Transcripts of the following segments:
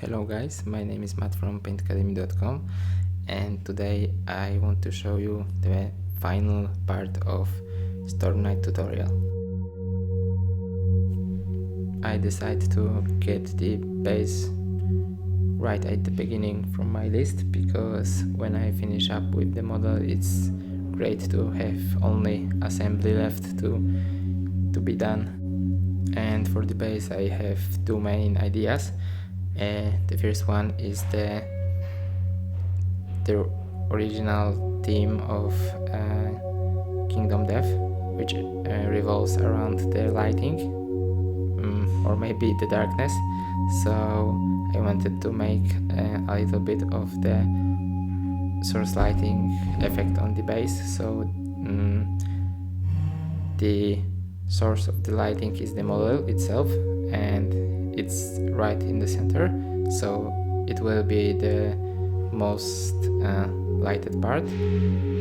Hello guys, my name is Matt from Paintcademy.com, and today I want to show you the final part of Storm Night tutorial. I decided to get the base right at the beginning from my list because when I finish up with the model it's great to have only assembly left to be done. And for the base I have two main ideas. The first one is the original theme of Kingdom Death, which revolves around the lighting or maybe the darkness. So I wanted to make a little bit of the source lighting effect on the base. So the source of the lighting is the model itself, and it's right in the center, so it will be the most lighted part,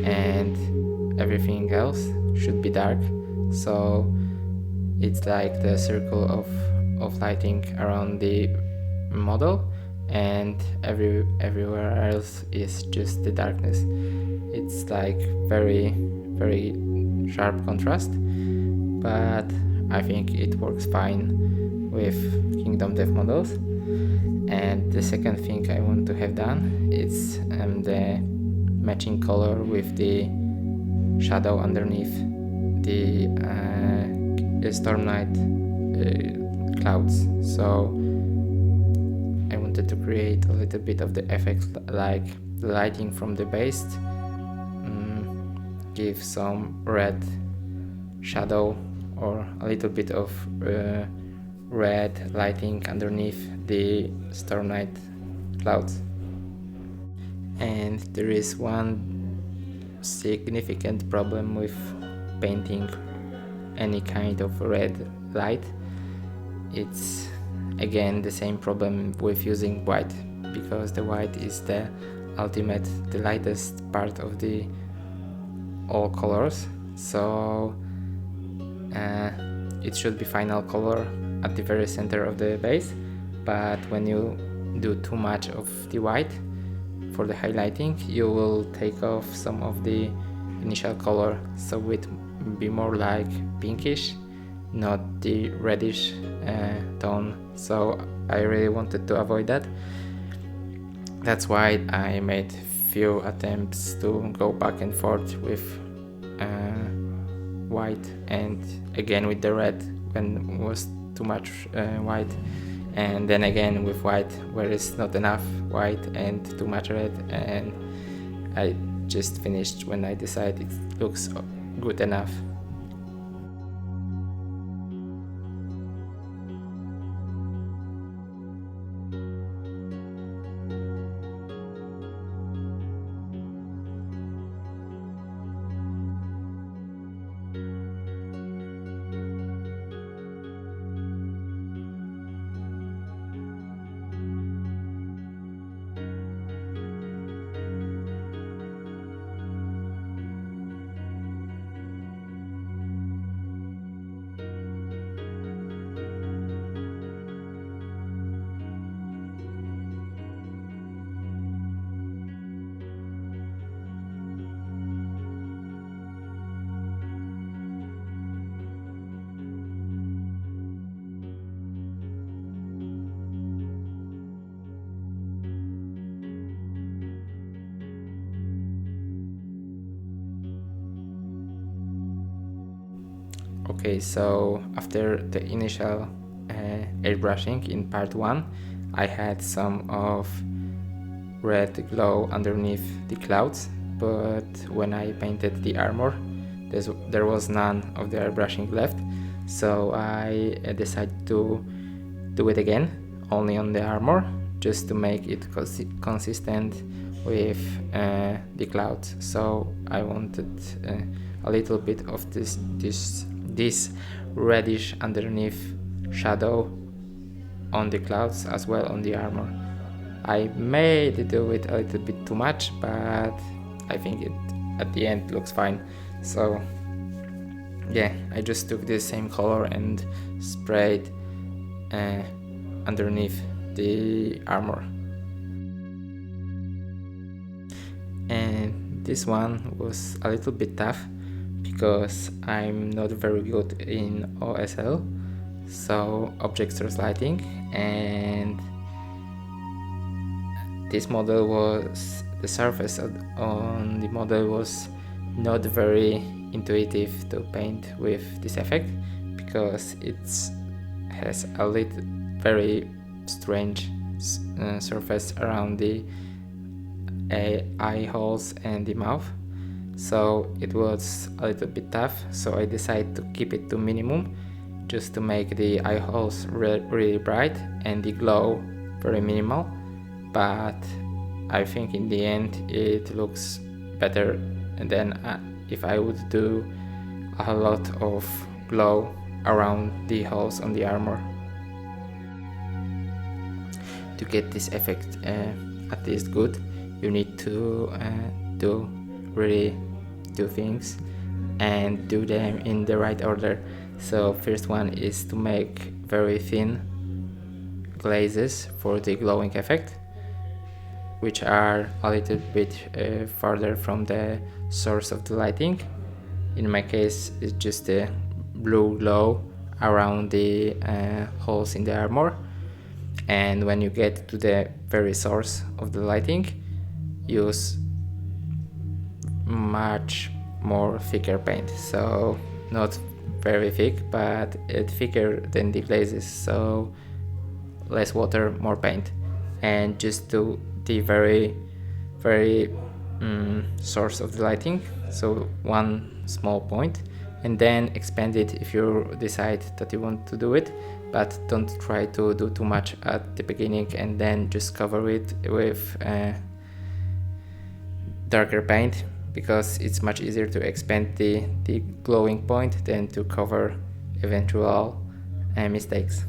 and everything else should be dark, so it's like the circle of lighting around the model, and everywhere else is just the darkness. It's like very sharp contrast, but I think it works fine with Kingdom Death models. And the second thing I want to have done is the matching color with the shadow underneath the Storm Night clouds. So I wanted to create a little bit of the effect, like the lighting from the base give some red shadow or a little bit of red lighting underneath the Storm Night clouds. And there is one significant problem with painting any kind of red light. It's again the same problem with using white, because the white is the lightest part of the all colors. So it should be final color at the very center of the base, but when you do too much of the white for the highlighting, you will take off some of the initial color, so it will be more like pinkish, not the reddish tone. So I really wanted to avoid that. That's why I made few attempts to go back and forth with white and again with the red when it was too much white, and then again with white where it's not enough white and too much red, and I just finished when I decided it looks good enough. Okay, so after the initial airbrushing in part 1, I had some of red glow underneath the clouds, but when I painted the armor, there was none of the airbrushing left, so I decided to do it again, only on the armor, just to make it consistent with the clouds. So I wanted a little bit of this reddish underneath shadow on the clouds as well on the armor. I may do it a little bit too much, but I think it at the end looks fine. So yeah, I just took the same color and sprayed underneath the armor. And this one was a little bit tough because I'm not very good in OSL, so object source lighting, and this model was, the surface on the model was not very intuitive to paint with this effect because it has a little very strange surface around the eye holes and the mouth, so it was a little bit tough. So I decided to keep it to minimum just to make the eye holes really bright and the glow very minimal, but I think in the end it looks better than if I would do a lot of glow around the holes on the armor. To get this effect at least good, you need to do really two things and do them in the right order. So first one is to make very thin glazes for the glowing effect, which are a little bit farther from the source of the lighting. In my case, it's just a blue glow around the holes in the armor. And when you get to the very source of the lighting, use much more thicker paint. So not very thick, but thicker than the glazes, so less water, more paint, and just do the very source of the lighting, so one small point, and then expand it if you decide that you want to do it, but don't try to do too much at the beginning and then just cover it with darker paint, because it's much easier to expand the glowing point than to cover eventual mistakes.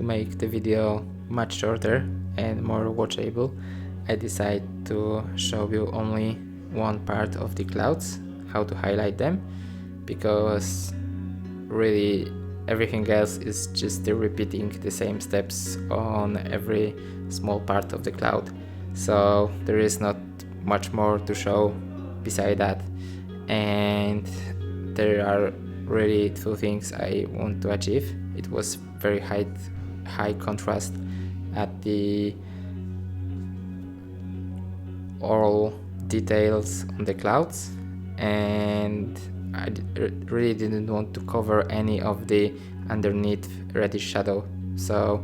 to make the video much shorter and more watchable, I decided to show you only one part of the clouds, how to highlight them, because really everything else is just repeating the same steps on every small part of the cloud. So there is not much more to show beside that, and there are really two things I want to achieve. It was very high contrast at the all details on the clouds, and I really didn't want to cover any of the underneath reddish shadow. So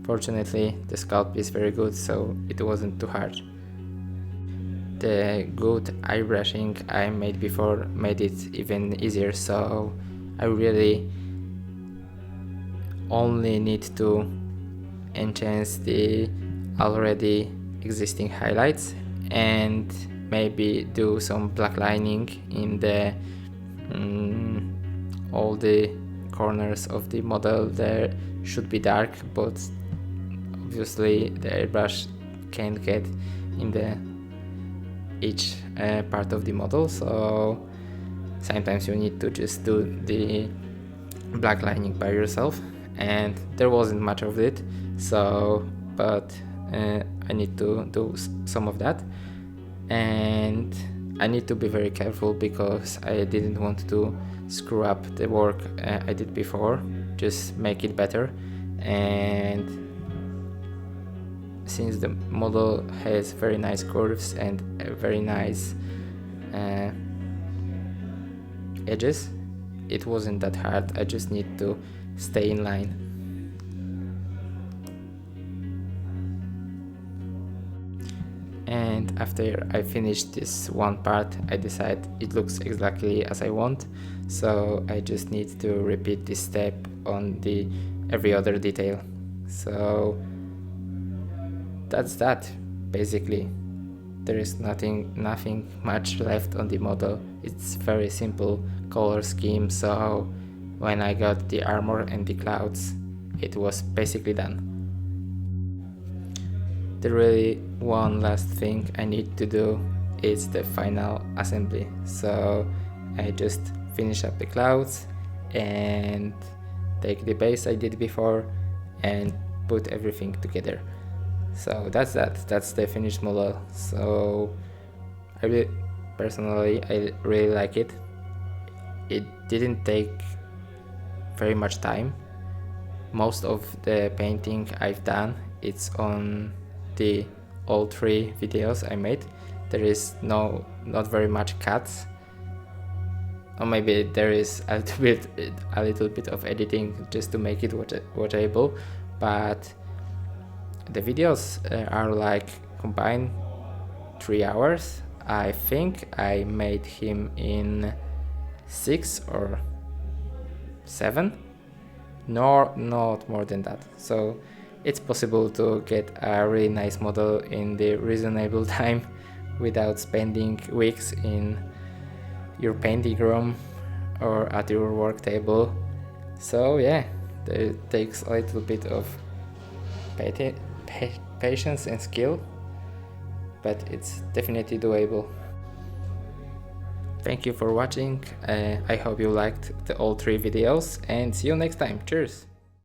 fortunately the sculpt is very good, so it wasn't too hard. The good eye brushing I made before made it even easier, so I really only need to enhance the already existing highlights and maybe do some black lining in the all the corners of the model. There should be dark, but obviously the airbrush can't get in the each part of the model, so sometimes you need to just do the black lining by yourself, and there wasn't much of it, so but I need to do some of that, and I need to be very careful because I didn't want to screw up the work I did before, just make it better. And since the model has very nice curves and very nice edges, it wasn't that hard. I just need to stay in line. And after I finished this one part, I decided it looks exactly as I want, so I just need to repeat this step on the every other detail. So that's that. Basically there is nothing much left on the model. It's very simple color scheme, so when I got the armor and the clouds, it was basically done. The really one last thing I need to do is the final assembly, so I just finish up the clouds and take the base I did before and put everything together. So that's the finished model. So personally I really like it. It didn't take very much time. Most of the painting I've done, it's on the all three videos I made. There is not very much cuts, or maybe there is a little bit of editing just to make it watchable, but the videos are like combined 3 hours. I think I made him in 6 or 7, not more than that. So it's possible to get a really nice model in the reasonable time without spending weeks in your painting room or at your work table. So yeah, it takes a little bit of patience and skill, but it's definitely doable. Thank you for watching. I hope you liked all three videos, and see you next time. Cheers!